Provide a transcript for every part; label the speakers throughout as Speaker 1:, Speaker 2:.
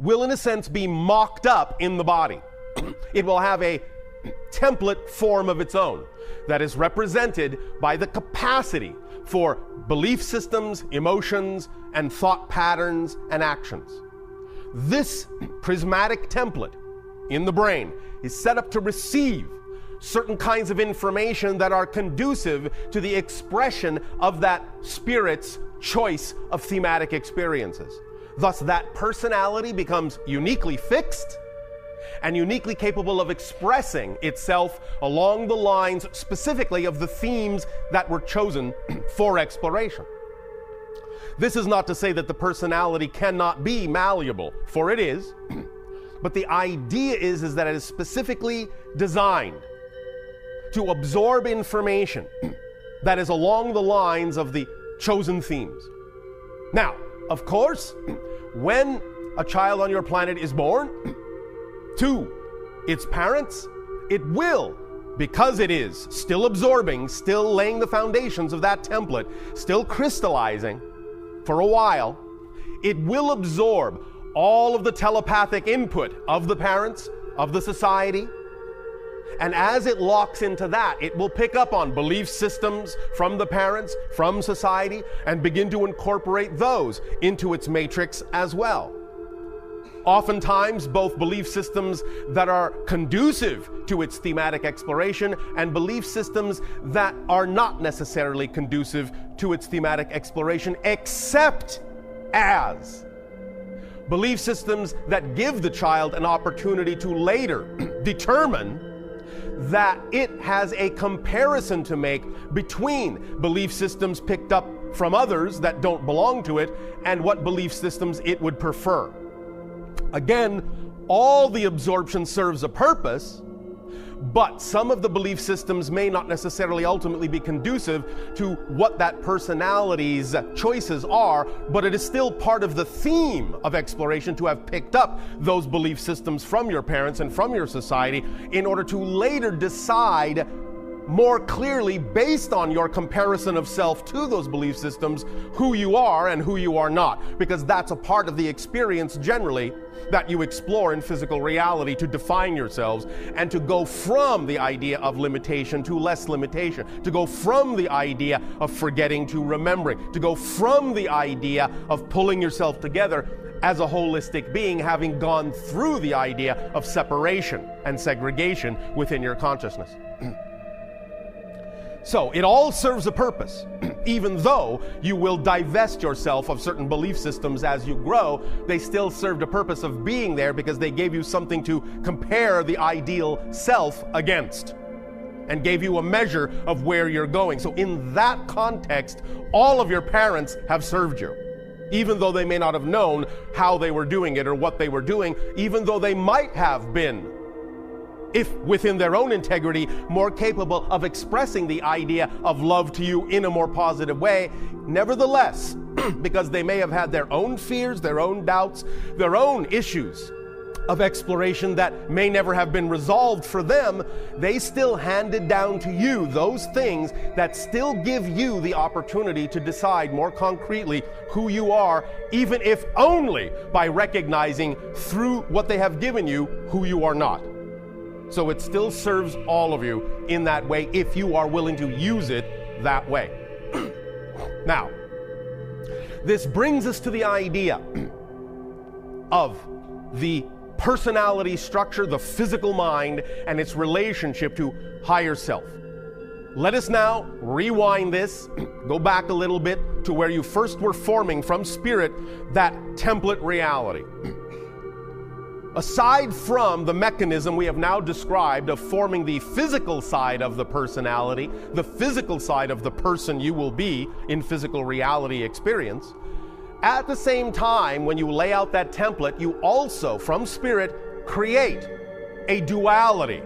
Speaker 1: will in a sense be mocked up in the body. It will have a template form of its own that is represented by the capacity for belief systems, emotions, and thought patterns and actions. This prismatic template in the brain is set up to receive certain kinds of information that are conducive to the expression of that spirit's choice of thematic experiences. Thus, that personality becomes uniquely fixed and uniquely capable of expressing itself along the lines specifically of the themes that were chosen for exploration. This is not to say that the personality cannot be malleable, for it is, but the idea is that it is specifically designed to absorb information that is along the lines of the chosen themes. Now, of course, when a child on your planet is born to its parents, it will, because it is still absorbing, still laying the foundations of that template, still crystallizing for a while, it will absorb all of the telepathic input of the parents, of the society. And as it locks into that, it will pick up on belief systems from the parents, from society, and begin to incorporate those into its matrix as well. Oftentimes, both belief systems that are conducive to its thematic exploration and belief systems that are not necessarily conducive to its thematic exploration, except as belief systems that give the child an opportunity to later determine that it has a comparison to make between belief systems picked up from others that don't belong to it and what belief systems it would prefer. Again, all the absorption serves a purpose, but some of the belief systems may not necessarily ultimately be conducive to what that personality's choices are, but it is still part of the theme of exploration to have picked up those belief systems from your parents and from your society in order to later decide more clearly, based on your comparison of self to those belief systems, who you are and who you are not, because that's a part of the experience generally that you explore in physical reality to define yourselves and to go from the idea of limitation to less limitation, to go from the idea of forgetting to remembering, to go from the idea of pulling yourself together as a holistic being, having gone through the idea of separation and segregation within your consciousness. So it all serves a purpose. Even though you will divest yourself of certain belief systems as you grow, they still served a purpose of being there because they gave you something to compare the ideal self against and gave you a measure of where you're going. So in that context, all of your parents have served you, even though they may not have known how they were doing it or what they were doing, even though they might have been, if within their own integrity, more capable of expressing the idea of love to you in a more positive way. Nevertheless, because they may have had their own fears, their own doubts, their own issues of exploration that may never have been resolved for them, they still handed down to you those things that still give you the opportunity to decide more concretely who you are, even if only by recognizing through what they have given you who you are not. So it still serves all of you in that way if you are willing to use it that way. Now, this brings us to the idea of the personality structure, the physical mind, and its relationship to higher self. Let us now rewind this, go back a little bit to where you first were forming from spirit that template reality. Aside from the mechanism we have now described of forming the physical side of the personality, the physical side of the person you will be in physical reality experience, at the same time, when you lay out that template, you also, from spirit, create a duality.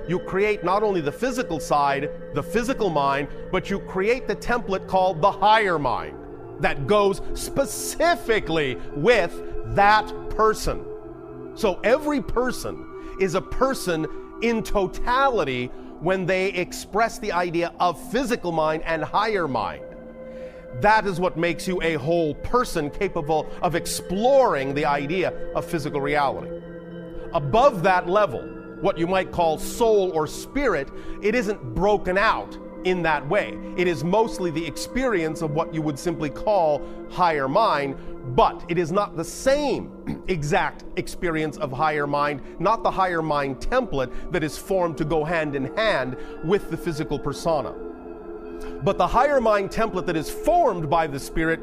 Speaker 1: You create not only the physical side, the physical mind, but you create the template called the higher mind that goes specifically with that person. So every person is a person in totality when they express the idea of physical mind and higher mind. That is what makes you a whole person capable of exploring the idea of physical reality. Above that level, what you might call soul or spirit, it isn't broken out in that way. It is mostly the experience of what you would simply call higher mind, but it is not the same exact experience of higher mind, not the higher mind template that is formed to go hand in hand with the physical persona. But the higher mind template that is formed by the spirit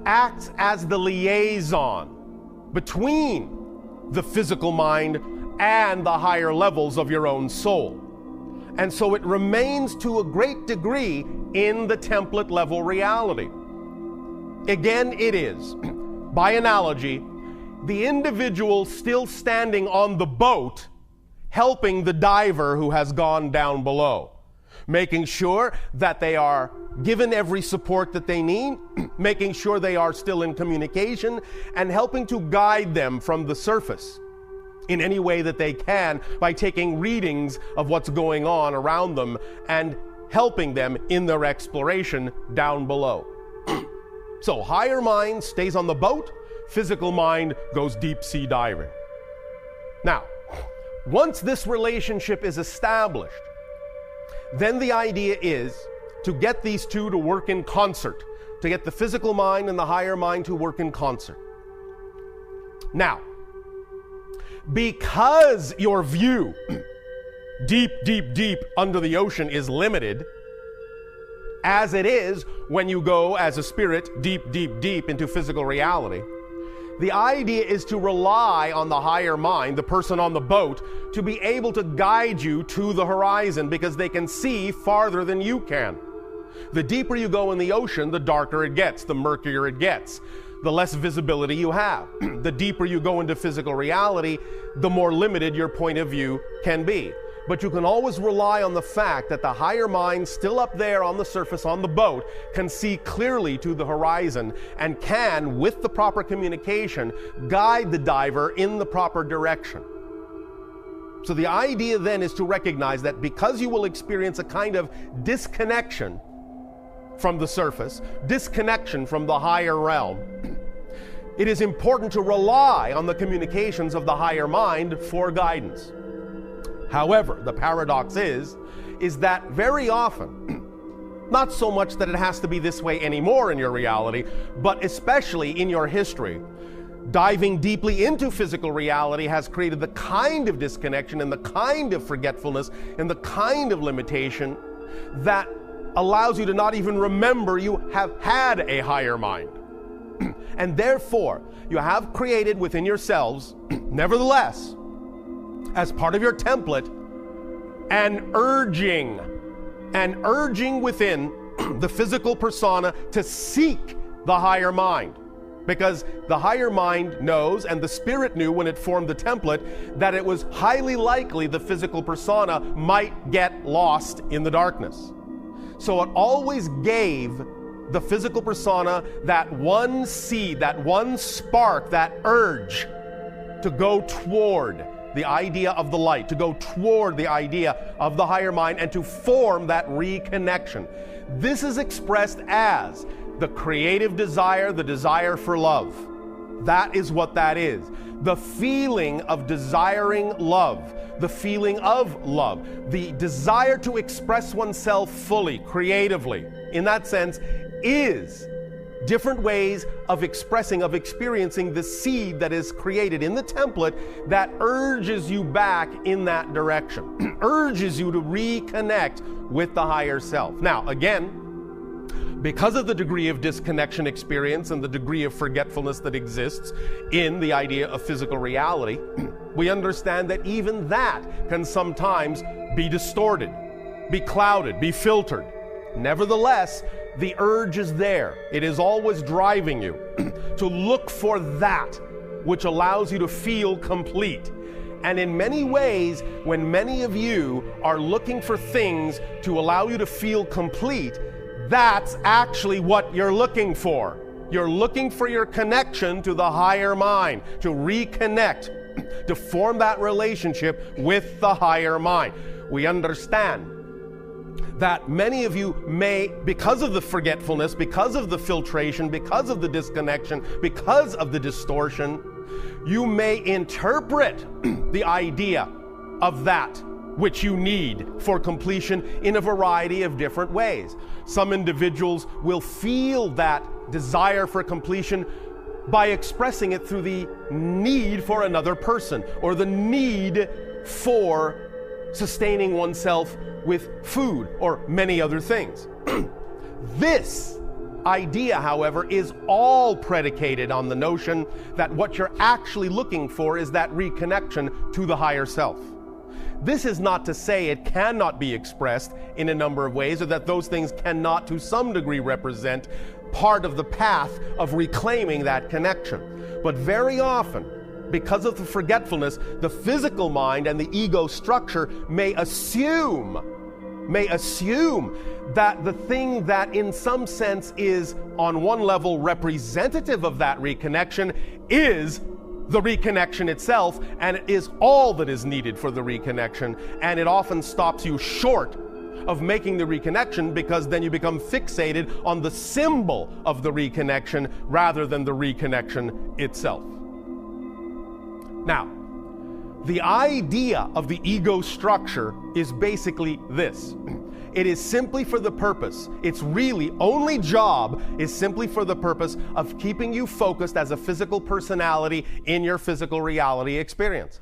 Speaker 1: acts as the liaison between the physical mind and the higher levels of your own soul. And so it remains to a great degree in the template level reality. Again, it is, by analogy, the individual still standing on the boat helping the diver who has gone down below, making sure that they are given every support that they need, making sure they are still in communication, and helping to guide them from the surface in any way that they can by taking readings of what's going on around them and helping them in their exploration down below. So higher mind stays on the boat, physical mind goes deep sea diving. Now, once this relationship is established, then the idea is to get these two to work in concert, to get the physical mind and the higher mind to work in concert. Now, because your view deep, deep, deep under the ocean is limited, as it is when you go as a spirit deep, deep, deep into physical reality, the idea is to rely on the higher mind, the person on the boat, to be able to guide you to the horizon because they can see farther than you can. The deeper you go in the ocean, the darker it gets, the murkier it gets, the less visibility you have. The deeper you go into physical reality, the more limited your point of view can be. But you can always rely on the fact that the higher mind, still up there on the surface on the boat, can see clearly to the horizon and can, with the proper communication, guide the diver in the proper direction. So the idea then is to recognize that because you will experience a kind of disconnection from the surface, disconnection from the higher realm, it is important to rely on the communications of the higher mind for guidance. However, the paradox is that very often, not so much that it has to be this way anymore in your reality, but especially in your history, diving deeply into physical reality has created the kind of disconnection and the kind of forgetfulness and the kind of limitation that allows you to not even remember you have had a higher mind. And therefore, you have created within yourselves, nevertheless, as part of your template, an urging within the physical persona to seek the higher mind. Because the higher mind knows, and the spirit knew when it formed the template, that it was highly likely the physical persona might get lost in the darkness. So it always gave the physical persona that one seed, that one spark, that urge to go toward the idea of the light, to go toward the idea of the higher mind and to form that reconnection. This is expressed as the creative desire, the desire for love. That is what that is. The feeling of desiring love, the feeling of love, the desire to express oneself fully, creatively, in that sense, is different ways of expressing, of experiencing the seed that is created in the template that urges you back in that direction, urges you to reconnect with the higher self. Now, again, because of the degree of disconnection experience and the degree of forgetfulness that exists in the idea of physical reality, we understand that even that can sometimes be distorted, be clouded, be filtered. Nevertheless, the urge is there. It is always driving you to look for that which allows you to feel complete. And in many ways, when many of you are looking for things to allow you to feel complete, that's actually what you're looking for. You're looking for your connection to the higher mind, to reconnect, to form that relationship with the higher mind. We understand that many of you may, because of the forgetfulness, because of the filtration, because of the disconnection, because of the distortion, you may interpret the idea of that which you need for completion in a variety of different ways. Some individuals will feel that desire for completion by expressing it through the need for another person, or the need for sustaining oneself with food, or many other things. This idea, however, is all predicated on the notion that what you're actually looking for is that reconnection to the higher self. This is not to say it cannot be expressed in a number of ways, or that those things cannot to some degree represent part of the path of reclaiming that connection. But very often, because of the forgetfulness, the physical mind and the ego structure may assume that the thing that in some sense is on one level representative of that reconnection is the reconnection itself, and it is all that is needed for the reconnection, and it often stops you short of making the reconnection, because then you become fixated on the symbol of the reconnection rather than the reconnection itself. Now, the idea of the ego structure is basically this. It is simply for the purpose, its really only job is simply for the purpose of keeping you focused as a physical personality in your physical reality experience.